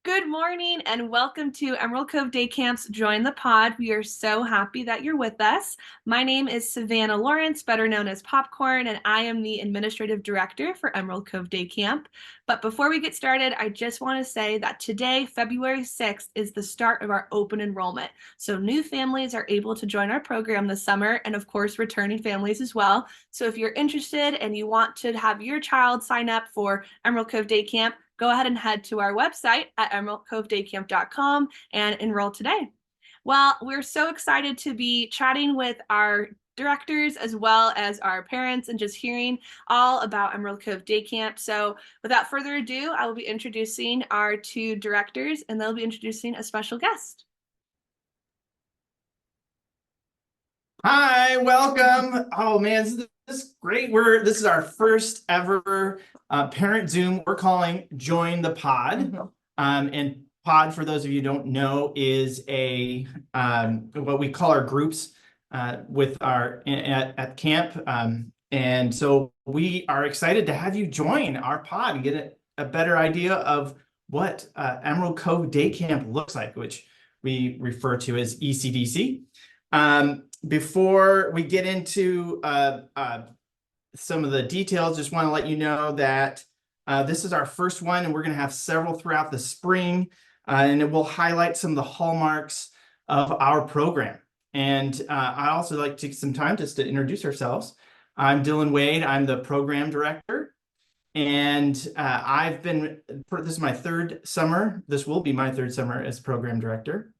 Good morning and welcome to Emerald Cove Day Camp's Join the Pod. We are so happy that you're with us. My name is Savannah Lawrence, better known as Popcorn, and I am the Administrative Director for Emerald Cove Day Camp. But before we get started, I just want to say that today, February 6th, is the start of our open enrollment. So new families are able to join our program this summer, and of course, returning families as well. So if you're interested and you want to have your child sign up for Emerald Cove Day Camp, go ahead and head to our website at emeraldcovedaycamp.com and enroll today. Well, we're so excited to be chatting with our directors as well as our parents and just hearing all about Emerald Cove Day Camp. So without further ado, I will be introducing our two directors and they'll be introducing a special guest. Hi, welcome. Oh man, this is great. This is our first ever parent Zoom. We're calling Join the Pod. And Pod, for those of you who don't know, is a what we call our groups with our at camp. And so we are excited to have you join our pod and get a better idea of what Emerald Cove Day Camp looks like, which we refer to as ECDC. Before we get into some of the details, just want to let you know that this is our first one, and we're going to have several throughout the spring, and it will highlight some of the hallmarks of our program. And I also like to take some time just to introduce ourselves. I'm Dylan Wade. I'm the program director, and this is my third summer. This will be my third summer as program director.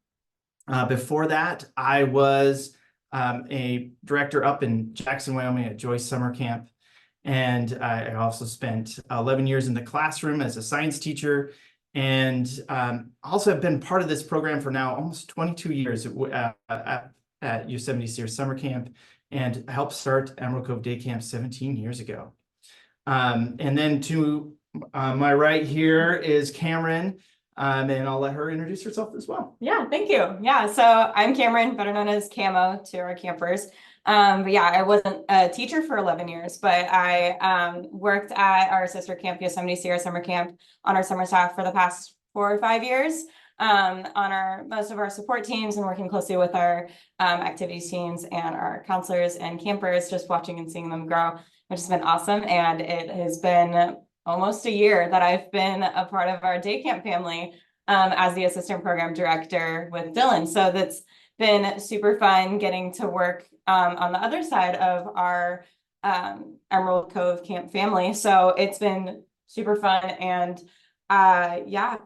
Before that, I was a director up in Jackson, Wyoming at Joyce Summer Camp. And I also spent 11 years in the classroom as a science teacher, and also have been part of this program for now almost 22 years at Yosemite Sierra Summer Camp, and helped start Emerald Cove Day Camp 17 years ago. And then to my right here is Cameron. And I'll let her introduce herself as well. Yeah, thank you. Yeah, so I'm Cameron, better known as Camo to our campers. But yeah, I wasn't a teacher for 11 years, but I worked at our sister camp, Yosemite Sierra Summer Camp, on our summer staff for the past 4 or 5 years, on most of our support teams, and working closely with our activities teams and our counselors and campers, just watching and seeing them grow, which has been awesome. And it has been almost a year that I've been a part of our day camp family as the assistant program director with Dylan. So that's been super fun getting to work on the other side of our Emerald Cove camp family. So it's been super fun, and yeah,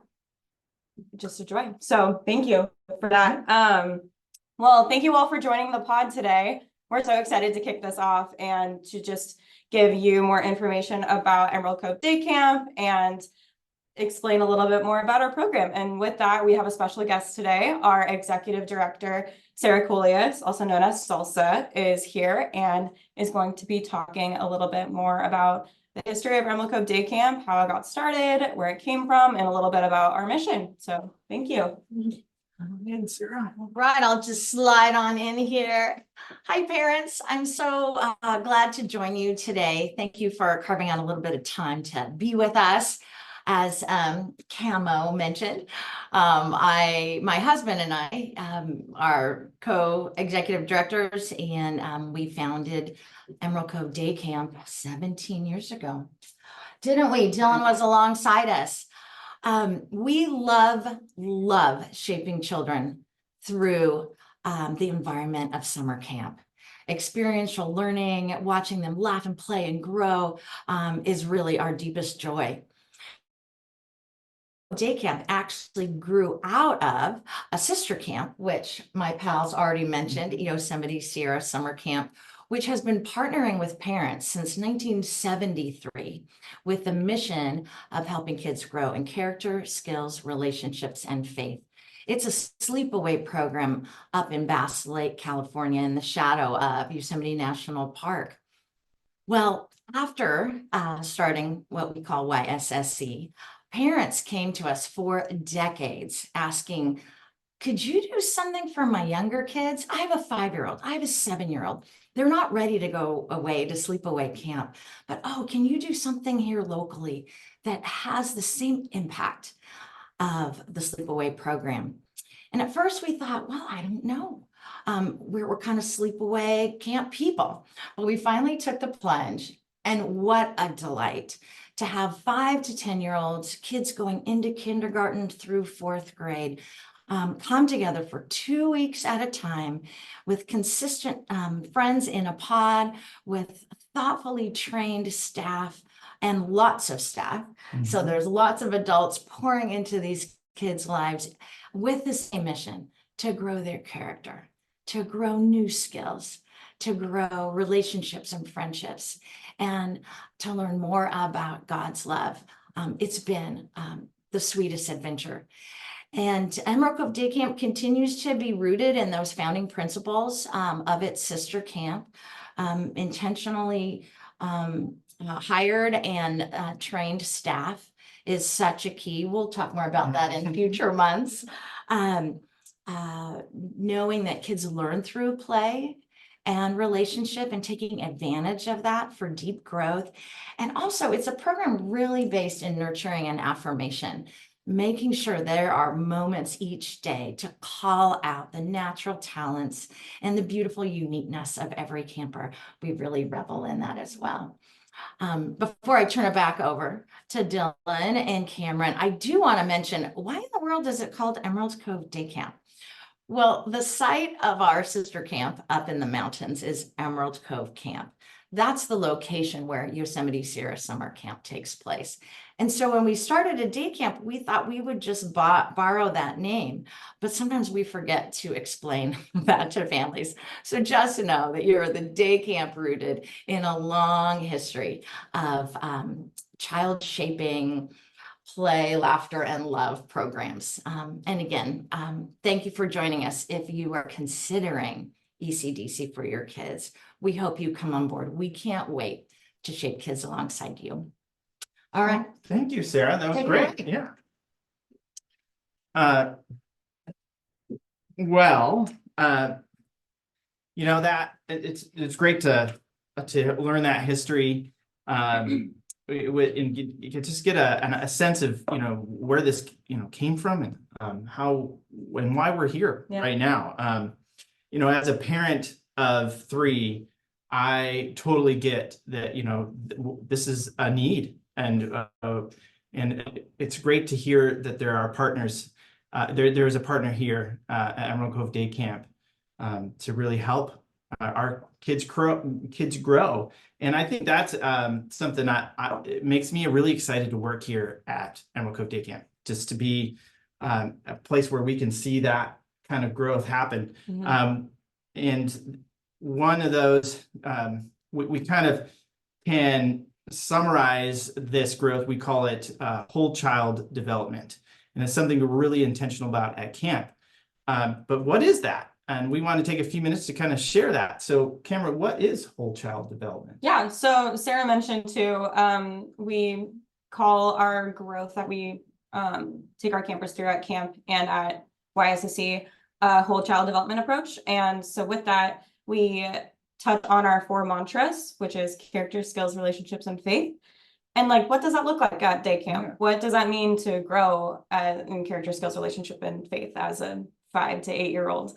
just a joy. So thank you for that. Well, thank you all for joining the pod today. We're so excited to kick this off and to just give you more information about Emerald Cove Day Camp and explain a little bit more about our program. And with that, we have a special guest today. Our executive director, Sarah Coolias, also known as Salsa, is here and is going to be talking a little bit more about the history of Emerald Cove Day Camp, how it got started, where it came from, and a little bit about our mission. So thank you. Sarah. Right, I'll just slide on in here. Hi, parents. I'm so glad to join you today. Thank you for carving out a little bit of time to be with us. As Camo mentioned, my husband and I are co-executive directors, and we founded Emerald Cove Day Camp 17 years ago. Didn't we? Dylan was alongside us. We love shaping children through the environment of summer camp. Experiential learning, watching them laugh and play and grow is really our deepest joy. Day camp actually grew out of a sister camp, which my pals already mentioned, Yosemite Sierra Summer Camp, which has been partnering with parents since 1973 with the mission of helping kids grow in character, skills, relationships, and faith. It's a sleepaway program up in Bass Lake, California, in the shadow of Yosemite National Park. Well, after starting what we call YSSC, parents came to us for decades asking, could you do something for my younger kids? I have a 5-year-old, I have a 7-year-old. They're not ready to go away to sleepaway camp, but can you do something here locally that has the same impact? of the sleepaway program. And at first we thought, well, I don't know. We're kind of sleepaway camp people. Well, we finally took the plunge, and what a delight to have 5 to 10-year-olds, kids going into kindergarten through 4th grade, come together for 2 weeks at a time with consistent friends in a pod, with thoughtfully trained staff and lots of staff. So there's lots of adults pouring into these kids' lives with the same mission: to grow their character, to grow new skills, to grow relationships and friendships, and to learn more about God's love. It's been the sweetest adventure. And Emerald Cove Day Camp continues to be rooted in those founding principles of its sister camp, intentionally hired and trained staff is such a key. We'll talk more about that in future months. Knowing that kids learn through play and relationship and taking advantage of that for deep growth. And also, it's a program really based in nurturing and affirmation, making sure there are moments each day to call out the natural talents and the beautiful uniqueness of every camper. We really revel in that as well. Before I turn it back over to Dylan and Cameron, I do want to mention, why in the world is it called Emerald Cove Day Camp? Well, the site of our sister camp up in the mountains is Emerald Cove Camp. That's the location where Yosemite Sierra Summer Camp takes place. And so when we started a day camp, we thought we would just borrow that name, but sometimes we forget to explain that to families. So just know that you're the day camp rooted in a long history of child shaping play, laughter, and love programs. And again, thank you for joining us. If you are considering ECDC for your kids, we hope you come on board. We can't wait to shape kids alongside you. All right. Thank you, Sarah. That was Take it great. away. Yeah. Well, you know, that it's great to learn that history. And just get a sense of, you know, where this, you know, came from, and how and why we're here right now. You know, as a parent of 3, I totally get that, you know, this is a need, and it's great to hear that there are partners. There is a partner here at Emerald Cove Day Camp to really help our kids grow. And I think that's something it makes me really excited to work here at Emerald Cove Day Camp, just to be a place where we can see that kind of growth happen. And one of those, we kind of can summarize this growth. We call it whole child development. And it's something we're really intentional about at camp. But what is that? And we want to take a few minutes to kind of share that. So Cameron, what is whole child development? Yeah, so Sarah mentioned too, we call our growth that we take our campers through at camp and at YSSC a whole child development approach. And so with that, we touch on our 4 mantras, which is character, skills, relationships, and faith. And like, what does that look like at day camp? What does that mean to grow in character, skills, relationship, and faith as a 5 to 8-year-old?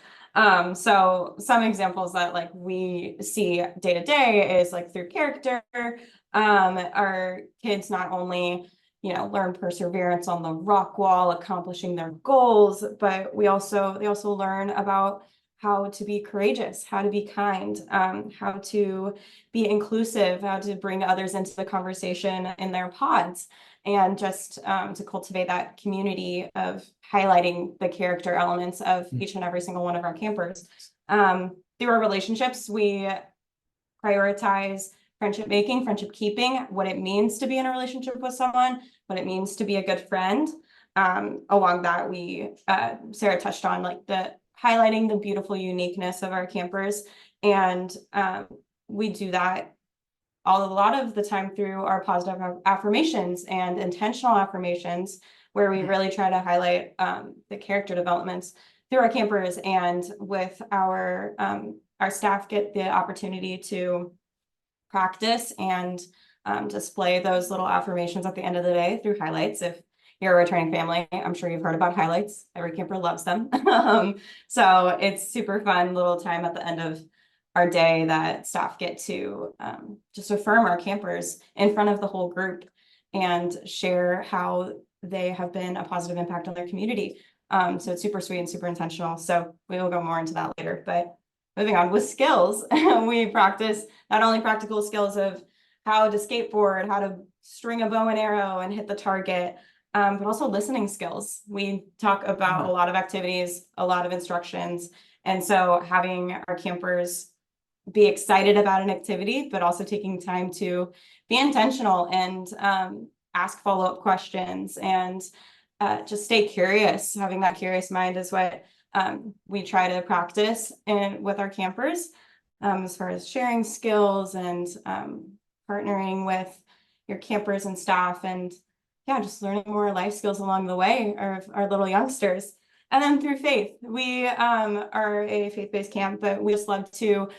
So some examples that like we see day to day is like through character, our kids not only, you know, learn perseverance on the rock wall, accomplishing their goals, but they also learn about how to be courageous, how to be kind, how to be inclusive, how to bring others into the conversation in their pods, and just to cultivate that community of highlighting the character elements of each and every single one of our campers. Through our relationships, we prioritize friendship making, friendship keeping, what it means to be in a relationship with someone, what it means to be a good friend. Along that, Sarah touched on like highlighting the beautiful uniqueness of our campers. And we do that a lot of the time through our positive affirmations and intentional affirmations, where we really try to highlight the character developments through our campers. And with our staff get the opportunity to practice and display those little affirmations at the end of the day through highlights. you're a returning family, I'm sure you've heard about highlights. Every camper loves them. So it's super fun little time at the end of our day that staff get to just affirm our campers in front of the whole group and share how they have been a positive impact on their community. So it's super sweet and super intentional. So we will go more into that later, but moving on with skills, we practice not only practical skills of how to skateboard, how to string a bow and arrow and hit the target, but also listening skills. We talk about a lot of activities, a lot of instructions. And so having our campers be excited about an activity, but also taking time to be intentional and ask follow-up questions and just stay curious. Having that curious mind is what we try to practice with our campers as far as sharing skills and partnering with your campers and staff, and yeah, just learning more life skills along the way of our little youngsters. And then through faith, we are a faith-based camp, but we just love to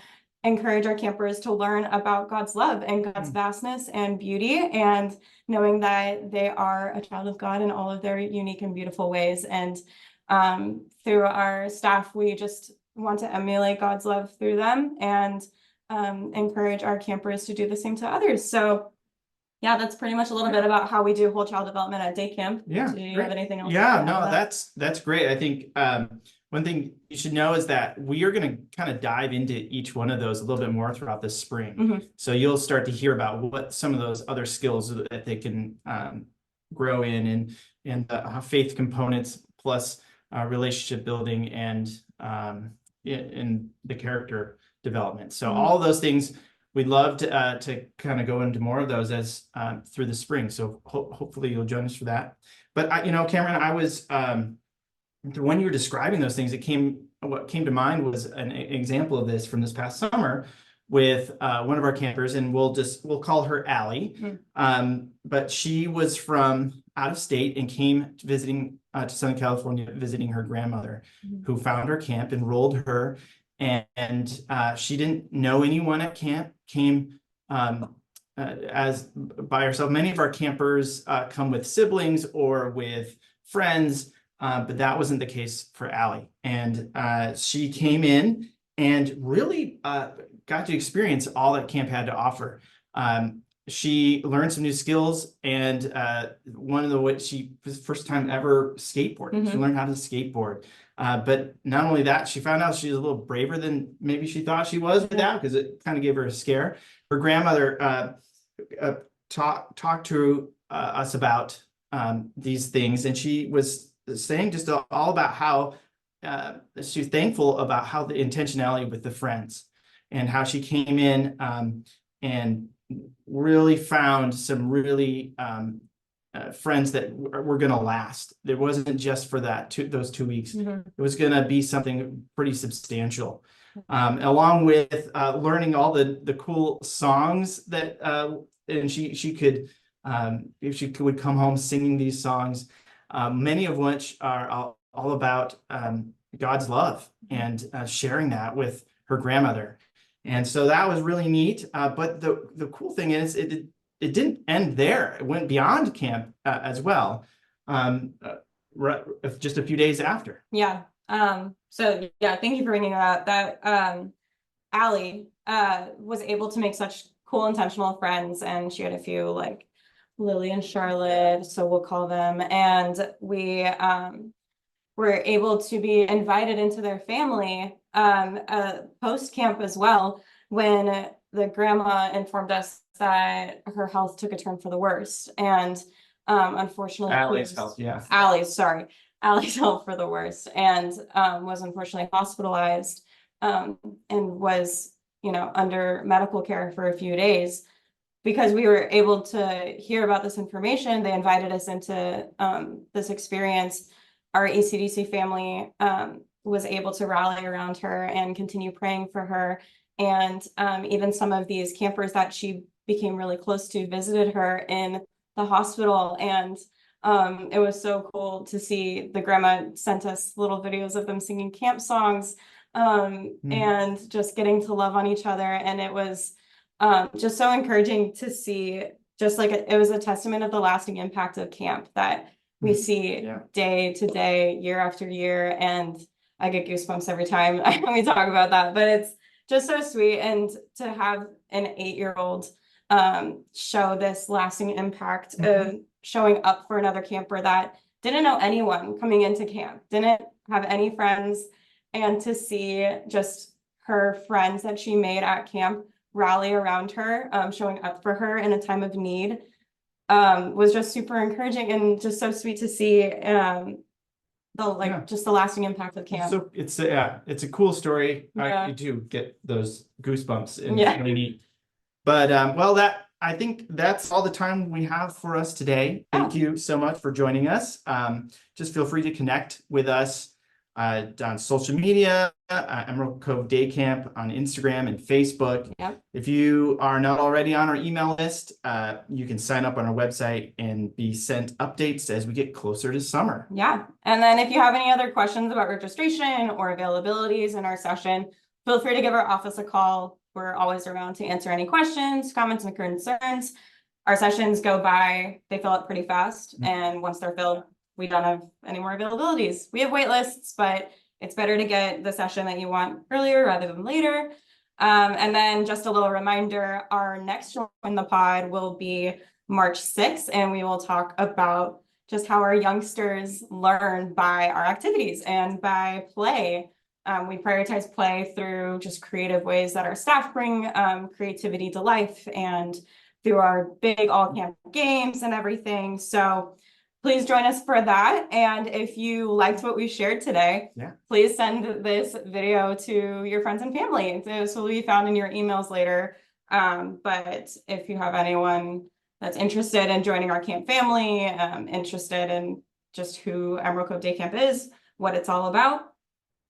encourage our campers to learn about God's love and God's vastness and beauty, and knowing that they are a child of God in all of their unique and beautiful ways. And through our staff, we just want to emulate God's love through them and encourage our campers to do the same to others. So yeah, that's pretty much a little bit about how we do whole child development at day camp. Yeah. Do you have anything else? Yeah, to no, add to that's great. I think one thing you should know is that we are going to kind of dive into each one of those a little bit more throughout the spring. Mhm. So you'll start to hear about what some of those other skills that they can grow in, and faith components plus relationship building and in the character development. So all of those things, we'd love to kind of go into more of those as through the spring. So hopefully you'll join us for that. But Cameron, I was when you were describing those things, what came to mind was an example of this from this past summer with one of our campers, and we'll call her Allie. But she was from out of state and came visiting to Southern California, visiting her grandmother, who found our camp, enrolled her, and she didn't know anyone at camp, came as by herself. Many of our campers come with siblings or with friends, but that wasn't the case for Allie. And she came in and really got to experience all that camp had to offer. She learned some new skills, and one of the ways she was the first time ever skateboarding. She learned how to skateboard. But not only that, she found out she was a little braver than maybe she thought she was with that, because it kind of gave her a scare. Her grandmother talked to us about these things, and she was saying just all about how she was thankful about how the intentionality with the friends, and how she came in and really found some really friends that were going to last. It wasn't just for those 2 weeks. It was going to be something pretty substantial, along with learning all the cool songs that and she could if she would come home singing these songs, many of which are all about God's love and sharing that with her grandmother. And so that was really neat. But the cool thing is it didn't end there. It went beyond camp as well, just a few days after. Yeah. So yeah, thank you for bringing that up. That Allie was able to make such cool intentional friends, and she had a few like Lily and Charlotte, so we'll call them, and we were able to be invited into their family post camp as well, when the grandma informed us that her health took a turn for the worst, and unfortunately Allie's health, yeah. Allie's health for the worst, and was unfortunately hospitalized and was under medical care for a few days. Because we were able to hear about this information, they invited us into this experience. Our ECDC family was able to rally around her and continue praying for her. And even some of these campers that she became really close to visited her in the hospital. And it was so cool to see. The grandma sent us little videos of them singing camp songs and just getting to love on each other. And it was just so encouraging to see, just like it was a testament of the lasting impact of camp, that we see Yeah. day to day, year after year, and I get goosebumps every time we talk about that, but it's just so sweet. And to have an 8-year-old show this lasting impact of showing up for another camper that didn't know anyone coming into camp, didn't have any friends, and to see just her friends that she made at camp rally around her, showing up for her in a time of need, was just super encouraging and just so sweet to see just the lasting impact of camp. So it's a cool story. Yeah. I do get those goosebumps and Yeah. it's really neat. But well, I think that's all the time we have for us today. Thank you so much for joining us. Just feel free to connect with us on social media, Emerald Cove Day Camp on Instagram and Facebook. Yep. If you are not already on our email list, you can sign up on our website and be sent updates as we get closer to summer. Yeah. And then if you have any other questions about registration or availabilities in our session, feel free to give our office a call. We're always around to answer any questions, comments, and concerns. Our sessions go by, they fill up pretty fast. And once they're filled, we don't have any more availabilities. We have wait lists, but it's better to get the session that you want earlier rather than later. And then just a little reminder, our next Join the Pod will be March 6th, and we will talk about just how our youngsters learn by our activities and by play. We prioritize play through just creative ways that our staff bring creativity to life, and through our big all camp games and everything. So please join us for that. And if you liked what we shared today, please send this video to your friends and family. This will be found in your emails later. But if you have anyone that's interested in joining our camp family, interested in just who Emerald Cove Day Camp is, what it's all about,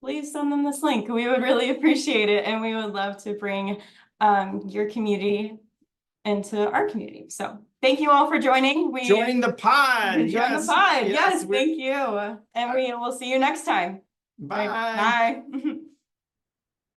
please send them this link. We would really appreciate it. And we would love to bring your community into our community. So thank you all for joining. Join the pod. Join Yes. the pod. Yes, Yes, thank you. And we will see you next time. Bye. Bye.